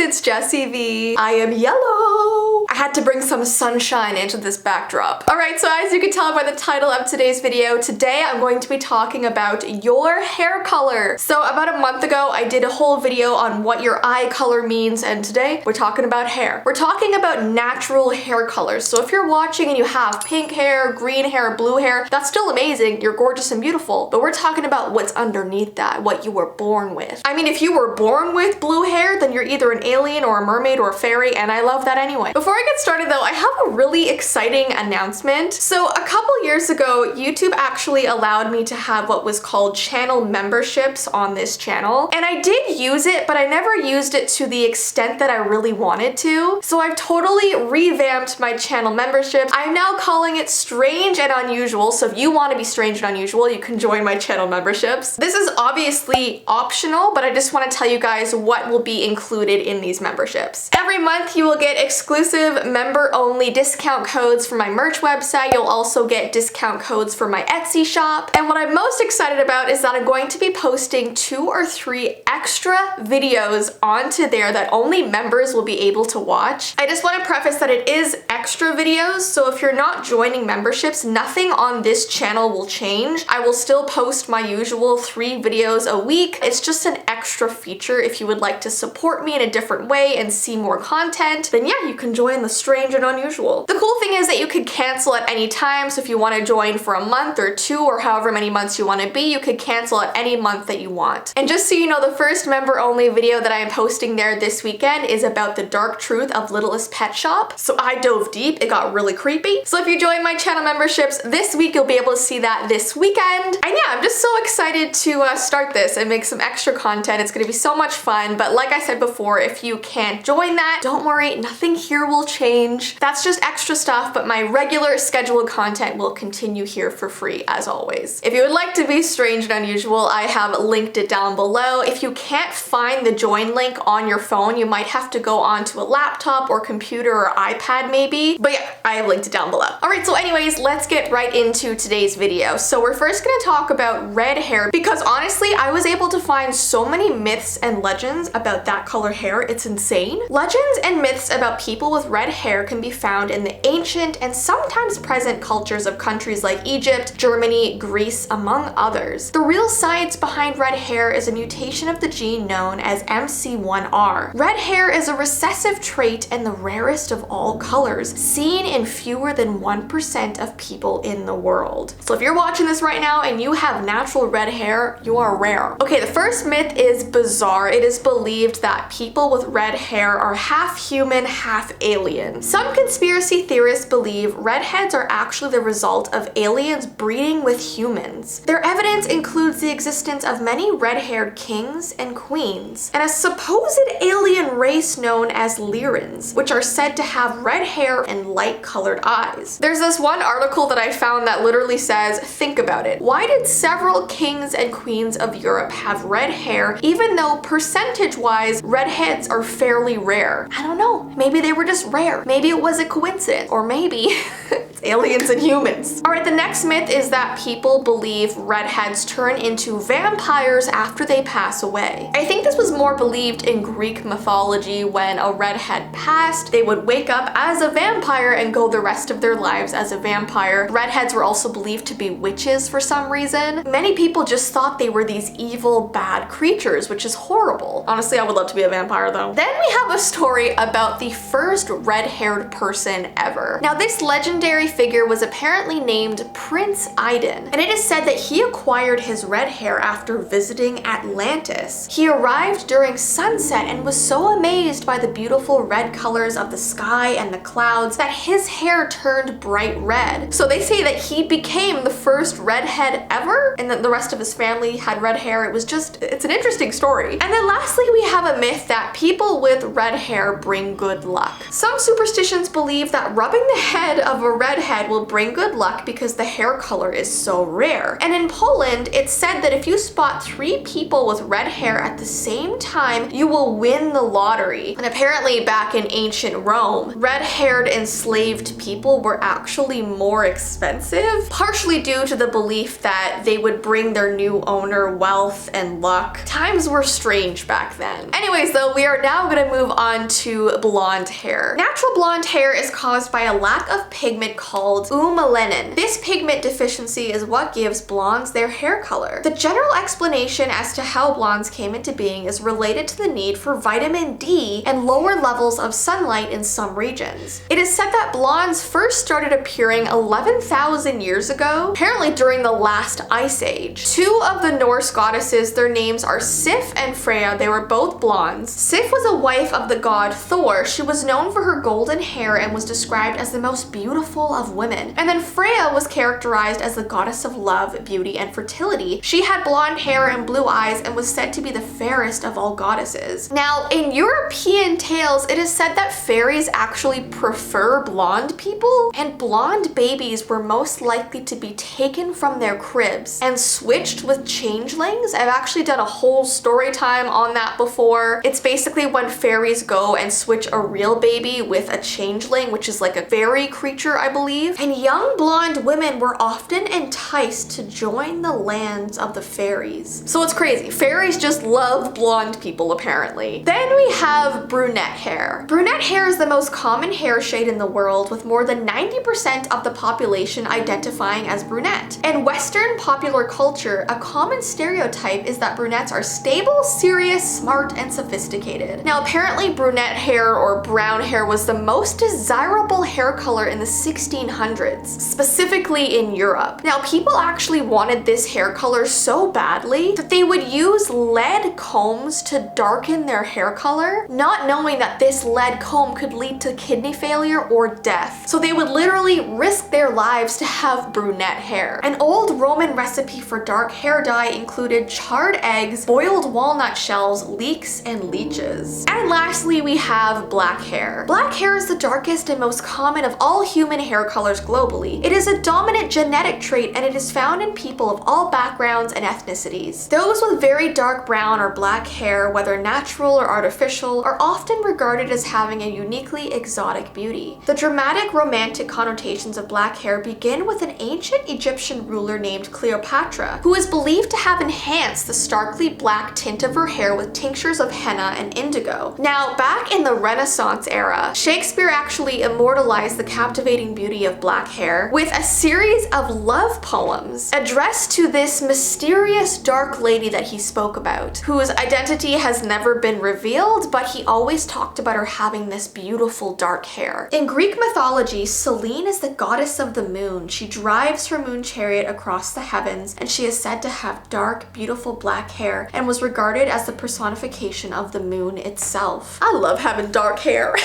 it's Jessii Vee. I am yellow. I had to bring some sunshine into this backdrop. Alright, so as you can tell by the title of today's video, today I'm going to be talking about your hair color. So about a month ago, I did a whole video on what your eye color means, and today we're talking about hair. We're talking about natural hair colors. So if you're watching and you have pink hair, green hair, blue hair, that's still amazing. You're gorgeous and beautiful. But we're talking about what's underneath that, what you were born with. I mean, if you were born with blue hair, then you're either an alien or a mermaid or a fairy, and I love that anyway. Before I get started though, I have a really exciting announcement. So a couple years ago, YouTube actually allowed me to have what was called channel memberships on this channel. And I did use it, but I never used it to the extent that I really wanted to. So I've totally revamped my channel memberships. I'm now calling it Strange and Unusual. So if you want to be strange and unusual, you can join my channel memberships. This is obviously optional, but I just want to tell you guys what will be included in these memberships. Every month you will get exclusive member-only discount codes for my merch website. You'll also get discount codes for my Etsy shop. And what I'm most excited about is that I'm going to be posting 2 or 3 extra videos onto there that only members will be able to watch. I just want to preface that it is extra videos, so if you're not joining memberships, nothing on this channel will change. I will still post my usual 3 videos a week. It's just an extra feature. If you would like to support me in a different way and see more content, then yeah, you can join the Strange and Unusual. The cool thing is that you could cancel at any time, so if you want to join for a month or 2 or however many months you want to be, you could cancel at any month that you want. And just so you know, the first member-only video that I am posting there this weekend is about the dark truth of Littlest Pet Shop. So I dove deep, it got really creepy. So if you join my channel memberships this week, you'll be able to see that this weekend. And yeah, I'm just so excited to start this and make some extra content. It's gonna be so much fun, but like I said before, if you can't join that, don't worry, nothing here will change. That's just extra stuff, but my regular scheduled content will continue here for free as always. If you would like to be strange and unusual, I have linked it down below. If you can't find the join link on your phone, you might have to go onto a laptop or computer or iPad maybe, but yeah, I have linked it down below. All right, so anyways, let's get right into today's video. So we're first gonna talk about red hair, because honestly, I was able to find so many myths and legends about that color hair. It's insane. Legends and myths about people with red hair can be found in the ancient and sometimes present cultures of countries like Egypt, Germany, Greece, among others. The real science behind red hair is a mutation of the gene known as MC1R. Red hair is a recessive trait and the rarest of all colors, seen in fewer than 1% of people in the world. So if you're watching this right now and you have natural red hair, you are rare. Okay, the first myth is bizarre. It is believed that people with red hair are half human, half alien. Some conspiracy theorists believe redheads are actually the result of aliens breeding with humans. Their evidence includes the existence of many red-haired kings and queens, and a supposed alien race known as Lyrans, which are said to have red hair and light-colored eyes. There's this one article that I found that literally says, think about it. Why did several kings and queens of Europe have red hair, even though percentage-wise, redheads are fairly rare? I don't know. Maybe they were just rare. Maybe it was a coincidence, or maybe it's aliens and humans. All right, the next myth is that people believe redheads turn into vampires after they pass away. I think this was more believed in Greek mythology. When a redhead passed, they would wake up as a vampire and go the rest of their lives as a vampire. Redheads were also believed to be witches for some reason. Many people just thought they were these evil, bad creatures, which is horrible. Honestly, I would love to be a vampire though. Then we have a story about the first red-haired person ever. Now, this legendary figure was apparently named Prince Iden, and it is said that he acquired his red hair after visiting Atlantis. He arrived during sunset and was so amazed by the beautiful red colors of the sky and the clouds that his hair turned bright red. So they say that he became the first redhead ever, and that the rest of his family had red hair. It's an interesting story. And then lastly, we have a myth that people with red hair bring good luck. Some superstitions believe that rubbing the head of a redhead head will bring good luck because the hair color is so rare. And in Poland, it's said that if you spot 3 people with red hair at the same time, you will win the lottery. And apparently back in ancient Rome, red-haired enslaved people were actually more expensive, partially due to the belief that they would bring their new owner wealth and luck. Times were strange back then. Anyways though, we are now gonna move on to blonde hair. Natural blonde hair is caused by a lack of pigment called eumelanin. This pigment deficiency is what gives blondes their hair color. The general explanation as to how blondes came into being is related to the need for vitamin D and lower levels of sunlight in some regions. It is said that blondes first started appearing 11,000 years ago, apparently during the last ice age. 2 of the Norse goddesses, their names are Sif and Freya. They were both blondes. Sif was a wife of the god Thor. She was known for her golden hair and was described as the most beautiful of women. And then Freya was characterized as the goddess of love, beauty, and fertility. She had blonde hair and blue eyes and was said to be the fairest of all goddesses. Now, in European tales, it is said that fairies actually prefer blonde people, and blonde babies were most likely to be taken from their cribs and switched with changelings. I've actually done a whole story time on that before. It's basically when fairies go and switch a real baby with a changeling, which is like a fairy creature, I believe. And young blonde women were often enticed to join the lands of the fairies. So it's crazy. Fairies just love blonde people, apparently. Then we have brunette hair. Brunette hair is the most common hair shade in the world, with more than 90% of the population identifying as brunette. In Western popular culture, a common stereotype is that brunettes are stable, serious, smart, and sophisticated. Now, apparently brunette hair or brown hair was the most desirable hair color in the 1600s, specifically in Europe. Now, people actually wanted this hair color so badly that they would use lead combs to darken their hair color, not knowing that this lead comb could lead to kidney failure or death. So they would literally risk their lives to have brunette hair. An old Roman recipe for dark hair dye included charred eggs, boiled walnut shells, leeks, and leeches. And lastly, we have black hair. Black hair is the darkest and most common of all human hair colors globally. It is a dominant genetic trait, and it is found in people of all backgrounds and ethnicities. Those with very dark brown or black hair, whether natural or artificial, are often regarded as having a uniquely exotic beauty. The dramatic romantic connotations of black hair begin with an ancient Egyptian ruler named Cleopatra, who is believed to have enhanced the starkly black tint of her hair with tinctures of henna and indigo. Now, back in the Renaissance era, Shakespeare actually immortalized the captivating beauty of black hair with a series of love poems addressed to this mysterious dark lady that he spoke about, whose identity has never been revealed, but he always talked about her having this beautiful dark hair. In Greek mythology, Selene is the goddess of the moon. She drives her moon chariot across the heavens, and she is said to have dark, beautiful black hair and was regarded as the personification of the moon itself. I love having dark hair.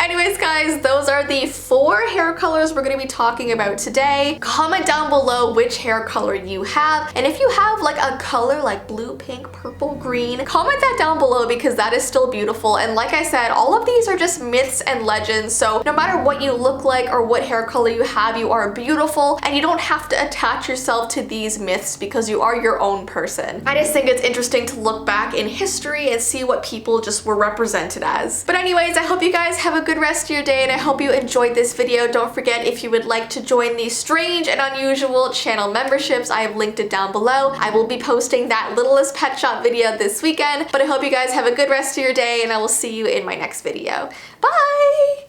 Anyways, guys, those are the 4 hair colors we're going to be talking about today. Comment down below which hair color you have, and if you have like a color like blue, pink, purple, green, comment that down below because that is still beautiful. And like I said, all of these are just myths and legends, so no matter what you look like or what hair color you have, you are beautiful, and you don't have to attach yourself to these myths because you are your own person. I just think it's interesting to look back in history and see what people just were represented as. But anyways, I hope you guys have a good rest of your day, and I hope you enjoyed this video. Don't forget, if you would like to join these strange and unusual channel memberships, I have linked it down below. I will be posting that Littlest Pet Shop video this weekend, but I hope you guys have a good rest of your day, and I will see you in my next video. Bye!